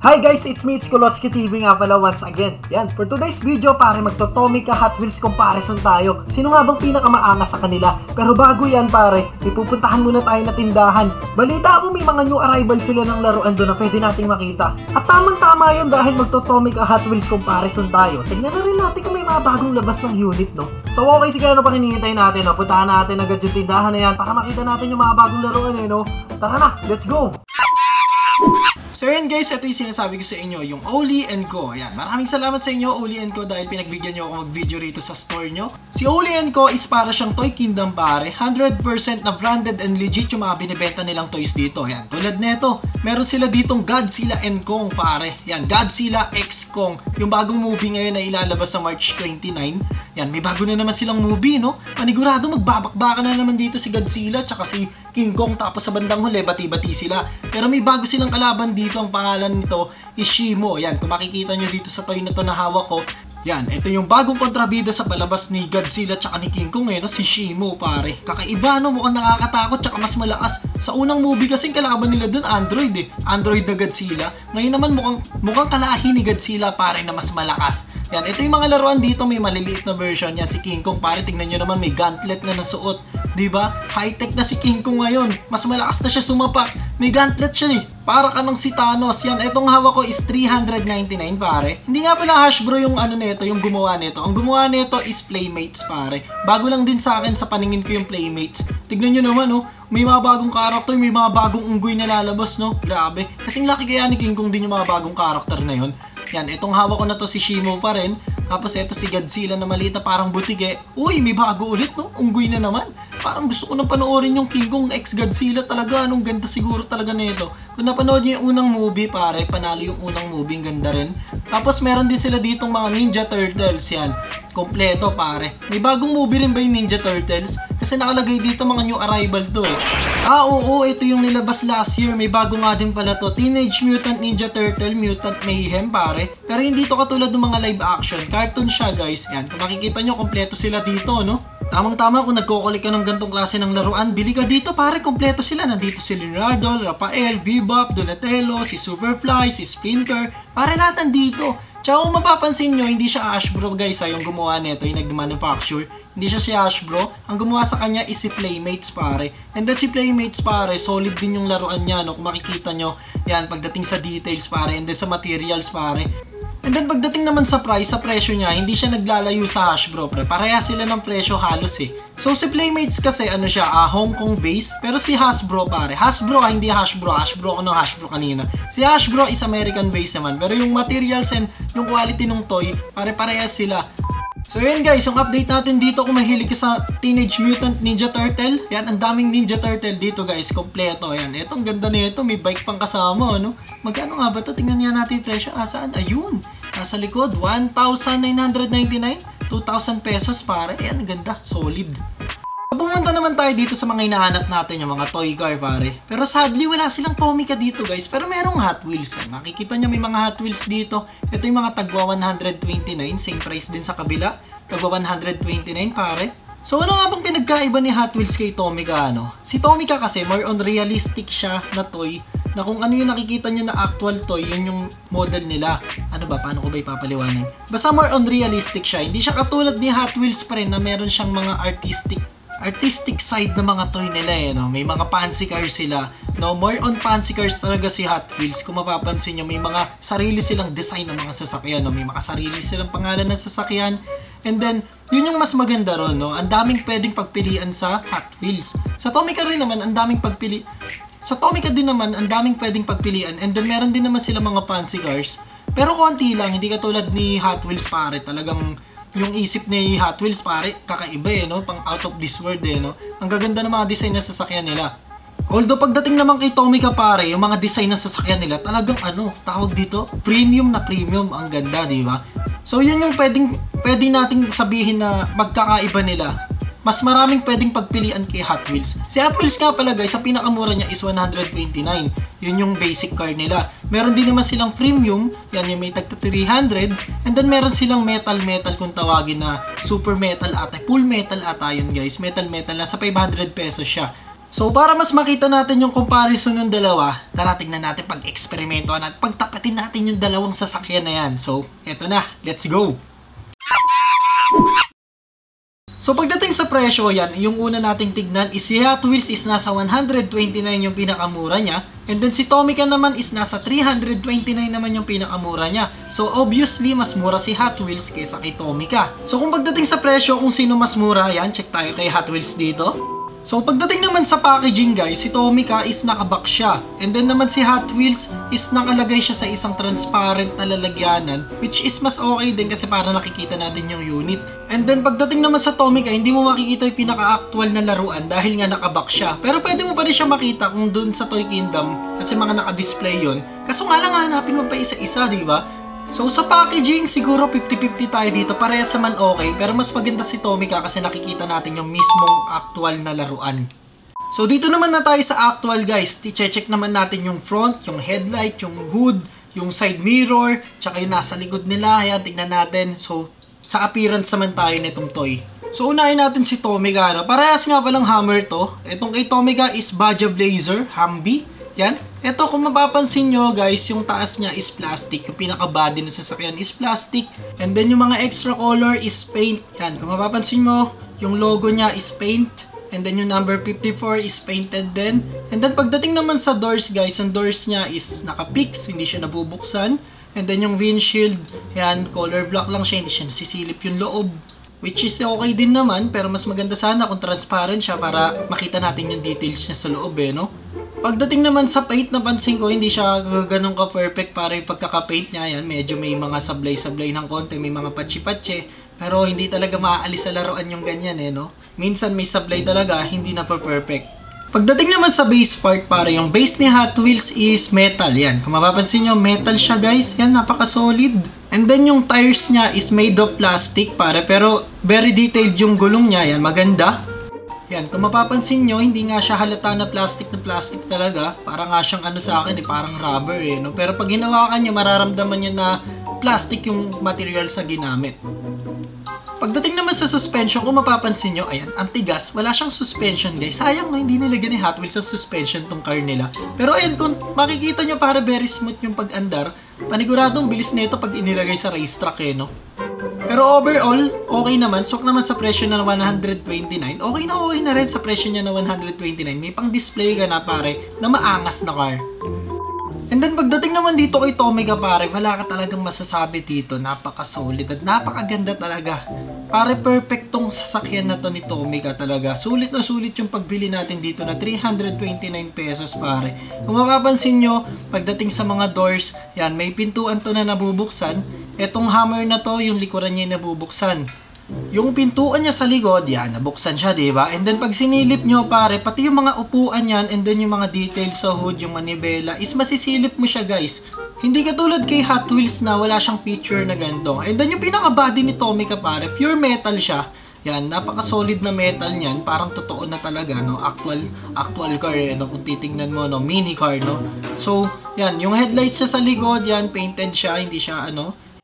Hi guys, it's me, it's Kolotsky TV nga pala once again. Yan, for today's video pare, magto-Tomica Hot Wheels comparison tayo. Sino nga bang pinakamaangas sa kanila? Pero bago yan pare, ipupuntahan muna tayo na tindahan. Balita ako may mga new arrival sila ng laruan doon na pwede nating makita. At tamang-tama yun dahil magto-Tomica Hot Wheels comparison tayo. Tignan na rin natin kung may mga bagong labas ng unit, no? So okay, sige, ano pa hinihintay natin, no? Puntahan natin agad yung tindahan na yan para makita natin yung mga bagong laruan, no? Tara na, let's go! So yan guys, ito yung sinasabi ko sa inyo, yung Oli & Co. Ayan, maraming salamat sa inyo Oli & Co dahil pinagbigyan nyo ako mag-video rito sa store nyo. Si Oli & Co is para siyang Toy Kingdom pare, 100% na branded and legit yung mga binibenta nilang toys dito. Ayan, tulad neto, meron sila ditong Godzilla & Kong pare. Ayan, Godzilla X Kong, yung bagong movie ngayon na ilalabas sa March 29. Yan, may bago na naman silang movie, no? Panigurado magbabakbaka na naman dito si Godzilla tsaka si King Kong, tapos sa bandang huli bati-bati sila. Pero may bago silang kalaban dito, ang pangalan nito is Shimo. Yan, kung makikita nyo dito sa toy na to na hawak ko, yan, ito yung bagong kontrabida sa palabas ni Godzilla tsaka ni King Kong, no? Si Shimo pare. Kakaiba, no? Mukhang nakakatakot tsaka mas malakas. Sa unang movie kasing kalaban nila dun Android, Android na Godzilla. Ngayon naman mukhang kalahi ni Godzilla pare na mas malakas. Yan, ito yung mga laruan dito, may maliliit na version. Yan, si King Kong pare, tingnan nyo naman, may gauntlet na nasuot. Diba? High-tech na si King Kong ngayon. Mas malakas na siya sumapak. May gauntlet siya Para ka ng si Thanos. Yan, itong hawak ko is 399 pare. Hindi nga pala Hasbro yung ano nito, yung gumawa nito. Ang gumawa nito is Playmates pare. Bago lang din sa akin sa paningin ko yung Playmates. Tignan nyo naman, no? May mga bagong karakter, may mga bagong unggoy na lalabas, no? Grabe. Kasing laki kaya ni King Kong din yung mga bagong karakter na yun. Yan, itong hawak ko na to si Shimo pa rin. Tapos ito si Godzilla na maliit na parang butige. Uy, may bago ulit, no? Unggoy na naman. Parang gusto ko nang panoorin yung King Kong X Godzilla talaga. Anong ganda siguro talaga nito. Kung napanood nyo yung unang movie, pare, panalo yung unang movie, ang ganda rin. Tapos meron din sila ditong mga Ninja Turtles, yan. Kompleto, pare. May bagong movie rin ba yung Ninja Turtles? Kasi nakalagay dito mga new arrival to oo, ito yung nilabas last year. May bago nga din pala to. Teenage Mutant Ninja Turtle, Mutant Mayhem, pare. Pero hindi to katulad ng mga live action. Cartoon siya, guys. Yan, kung makikita nyo, kompleto sila dito, no? Tamang-tama, kung nagkukulik ka ng gantong klase ng laruan, bili ka dito, pare, kompleto sila. Nandito si Leonardo, Rafael, Bebop, Donatello, si Superfly, si Splinter. Pare, lahat nandito. Tsaka kung mapapansin nyo, hindi siya Hasbro guys yung gumawa nito, yung nag-manufacture. Hindi siya si Hasbro. Ang gumawa sa kanya is si Playmates pare. And then si Playmates pare, solid din yung laruan niya, no? Kung makikita nyo, yan, pagdating sa details pare, and then sa materials pare. And then pagdating naman sa price, sa presyo niya, hindi siya naglalayo sa Hasbro pre. Pareha sila ng presyo halos So si Playmates kasi ano siya, Hong Kong base. Pero si Hasbro pare, Hasbro hindi Hasbro. Hasbro ko no, Hasbro kanina. Si Hasbro is American base naman. Pero yung materials and yung quality ng toy, pare-pareha sila. So yun guys, yung update natin dito kung mahilig ka sa Teenage Mutant Ninja Turtle. Yan, ang daming Ninja Turtle dito guys, kompleto. Yan, etong ganda nito, may bike pang kasama, no? Magkano nga ba ito? Tingnan nga natin yung presyo. Saan? Ayun, nasa likod, 1,999, 2,000 pesos pare. Yan, ganda, solid. Pumunta naman tayo dito sa mga hinahanap natin, yung mga toy car pare. Pero sadly wala silang Tomica dito guys, pero merong Hot Wheels. Makikita nyo may mga Hot Wheels dito. Ito yung mga tagwa 129, same price din sa kabila. Tagwa 129 pare. So ano nga bang pinagkaiba ni Hot Wheels kay Tomica, ano? Si Tomica kasi more on realistic siya na toy, na kung ano yung nakikita nyo na actual toy, yun yung model nila. Ano ba? Paano ko ba ipapaliwanag? Basta more on realistic siya. Hindi siya katulad ni Hot Wheels pa rin na meron siyang mga artistic side na mga toy nila no? May mga fancy cars sila, no? More on fancy cars talaga si Hot Wheels. Kung mapapansin nyo, may mga sarili silang design ng mga sasakyan, no? May mga sarili silang pangalan ng sasakyan. And then, yun yung mas maganda ron, no? Ang daming pwedeng pagpilian sa Hot Wheels. Sa Tomica rin naman, ang daming pwedeng pagpilian. And then, meron din naman sila mga fancy cars. Pero konti lang, hindi katulad ni Hot Wheels pare. Talagang yung isip ni Hot Wheels pare, kakaiba no? Pang out of this world no? Ang gaganda ng mga design na sasakyan nila. Although pagdating naman kay Tomica pare, yung mga design na sasakyan nila, talagang tawag dito, premium na premium, ang ganda, di ba? So yun yung pwede nating sabihin na magkakaiba nila. Mas maraming pwedeng pagpilian kay Hot Wheels. Si Hot Wheels nga pala guys, ang pinakamura niya is 129. Yun yung basic car nila. Meron din naman silang premium, yan yung may tagta 300. And then meron silang metal kung tawagin na super metal ata. Full metal ata yun guys. Metal na sa 500 pesos siya. So para mas makita natin yung comparison ng dalawa, tara tingnan natin pag-eksperimentohan at pagtapatin natin yung dalawang sasakyan na yan. So eto na, let's go! So pagdating sa presyo yan, yung una nating tignan is si Hot Wheels is nasa 129 yung pinakamura niya. And then si Tomica naman is nasa 329 naman yung pinakamura niya. So obviously mas mura si Hot Wheels kaysa kay Tomica. So kung pagdating sa presyo kung sino mas mura yan, check tayo kay Hot Wheels dito. So pagdating naman sa packaging guys, si Tomica is nakabox siya. And then naman si Hot Wheels is nakalagay siya sa isang transparent na lalagyanan, which is mas okay din kasi para nakikita natin yung unit. And then pagdating naman sa Tomica, hindi mo makikita yung pinaka-actual na laruan dahil nga nakabox siya. Pero pwede mo pa rin siya makita kung dun sa Toy Kingdom kasi mga naka-display yun. Kaso nga lang hanapin mo pa isa-isa, di ba? So sa packaging, siguro 50-50 tayo dito. Parehas naman okay, pero mas maganda si Tomica kasi nakikita natin yung mismong actual na laruan. So dito naman na tayo sa actual guys. I-check naman natin yung front, yung headlight, yung hood, yung side mirror, tsaka yung nasa likod nila. Ayan, tignan natin. So sa appearance naman tayo nitong toy. So unahin natin si Tomica. No? Parehas nga palang Hammer to. Itong kay Tomica is Baja Blazer, Humvee. Yan. Ito kung mapapansin nyo guys, yung taas niya is plastic. Yung pinaka-body ng sasakyan is plastic. And then yung mga extra color is paint. Yan. Kung mapapansin mo, yung logo niya is paint. And then yung number 54 is painted din. And then pagdating naman sa doors guys, yung doors niya is naka-fix. Hindi siya nabubuksan. And then yung windshield, yan, color black lang siya. Hindi siya nasisilip yung loob. Which is okay din naman, pero mas maganda sana kung transparent siya para makita natin yung details niya sa loob no? Pagdating naman sa paint, napansin ko hindi siya ganun ka-perfect para yung pagkaka-paint niya. Yan, medyo may mga sablay-sablay ng konti, may mga patsi-patsi. Pero hindi talaga maaalis sa laruan yung ganyan no? Minsan may sablay talaga, hindi na perfect. Pagdating naman sa base part, pare, yung base ni Hot Wheels is metal. Yan, kung mapapansin nyo, metal siya guys. Yan, napaka-solid. And then yung tires niya is made of plastic, pare. Pero very detailed yung gulong niya. Yan, maganda. Yan, kung mapapansin nyo, hindi nga siya halata na plastic talaga. Parang nga siyang ano sa akin, parang rubber no? Pero pag hinawakan nyo, mararamdaman nyo na plastic yung material sa ginamit. Pagdating naman sa suspension, kung mapapansin nyo, ayan, ang tigas, wala siyang suspension guys. Sayang no, hindi nilagyan ni Hot Wheels ang suspension tong car nila. Pero ayan, kung makikita nyo, para very smooth yung pag-andar, paniguradong bilis nito pag inilagay sa racetrack no? Pero overall, okay naman. Sok naman sa presyo na 129. Okay na rin sa presyo niya na 129. May pang-display ka na pare na maangas na car. And then pagdating naman dito kay Tomica pare, wala ka talagang masasabi dito. Napaka-solid at napakaganda talaga. Pare, perfect tong sasakyan na to ni Tomica talaga. Sulit na sulit yung pagbili natin dito na 329 pesos pare. Kung mapapansin nyo, pagdating sa mga doors, yan, may pintuan to na nabubuksan. Etong Hammer na to, yung likuran niya nabubuksan. Yung pintuan niya sa likod, yan, nabuksan siya, diba? And then pag sinilip nyo pare, pati yung mga upuan yan, and then yung mga details sa hood, yung manibela, is masisilip mo siya guys. Hindi katulad kay Hot Wheels na wala siyang feature na ganito. And then yung pinaka-body ni Tomica pare, pure metal siya. Yan, napaka-solid na metal niyan, parang totoo na talaga, no? Actual car, no? Kung titignan mo, no? Mini car, no? So, yan, yung headlights sa likod, yan, painted siya, hindi siya,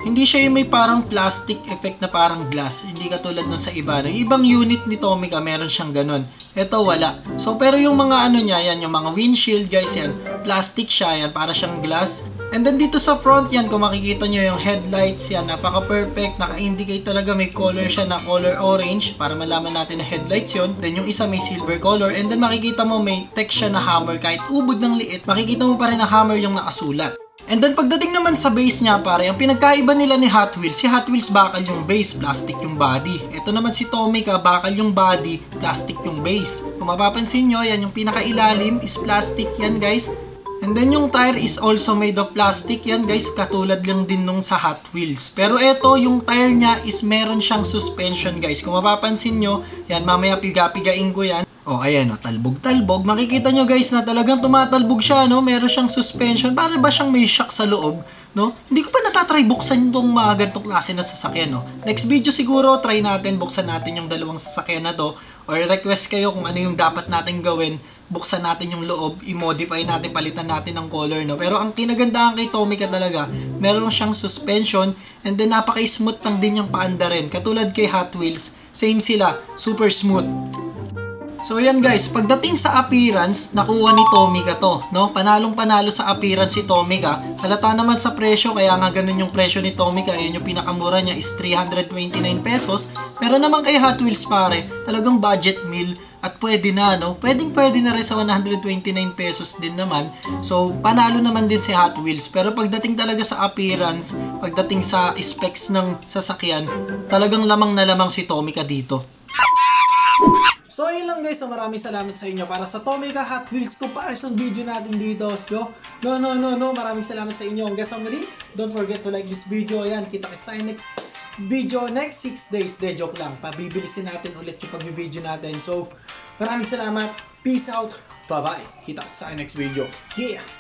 hindi siya yung may parang plastic effect na parang glass. Hindi katulad nun sa iba. Yung ibang unit ni Tomica, meron siyang ganun. Ito, wala. So, pero yung mga yan, yung mga windshield, guys, yan, plastic siya, yan, para siyang glass. And then dito sa front, yan, kung makikita nyo yung headlights, yan, napaka-perfect. Naka-indicate talaga, may color siya na color orange, para malaman natin na headlights yun. Then yung isa may silver color. And then makikita mo, may text siya na Hammer. Kahit ubod ng liit, makikita mo pa rin na Hammer yung nakasulat. And then pagdating naman sa base niya pare, ang pinagkaiba nila ni Hot Wheels, si Hot Wheels bakal yung base, plastic yung body. Ito naman si Tomica, bakal yung body, plastic yung base. Kung mapapansin nyo, yan yung pinakailalim is plastic yan guys. And then yung tire is also made of plastic yan guys, katulad lang din nung sa Hot Wheels. Pero ito, yung tire niya is meron siyang suspension guys. Kung mapapansin nyo, yan mamaya piga-pigain ko yan. Oh, ayan, talbog-talbog. Makikita nyo guys na talagang tumatalbog siya, no? Meron siyang suspension. Para ba siyang may shock sa loob, no? Hindi ko pa natatry buksan itong mga ganitong klase na sasakyan, no? Next video siguro, try natin, buksan natin yung dalawang sasakyan na to. Or request kayo kung ano yung dapat natin gawin. Buksan natin yung loob, i-modify natin, palitan natin ng color, no? Pero ang kinagandahan kay Tomica talaga, meron siyang suspension, and then napaka-smooth lang din yung paanda rin. Katulad kay Hot Wheels, same sila, super smooth. So yan guys, pagdating sa appearance, nakuha ni Tomica to, no? Panalong panalo sa appearance si Tomica. Halata naman sa presyo, kaya nga ganun yung presyo ni Tomica. Ayun yung pinakamura niya is 329 pesos. Pero naman kay Hot Wheels pare, talagang budget meal. At pwede na, no? Pwede na rin sa 129 pesos din naman. So, panalo naman din si Hot Wheels. Pero pagdating talaga sa appearance, pagdating sa specs ng sasakyan, talagang lamang na lamang si Tomica dito. So, ayun lang guys. Maraming salamat sa inyo para sa Tomica Hot Wheels comparison video natin dito. No. Maraming salamat sa inyo. Hanggang sa muli, don't forget to like this video. Ayan, kita ka sa next video next 6 days. De, joke lang. Pabibilisin natin ulit yung pag-video natin. So, maraming salamat. Peace out. Bye-bye. Kita ka sa next video. Yeah!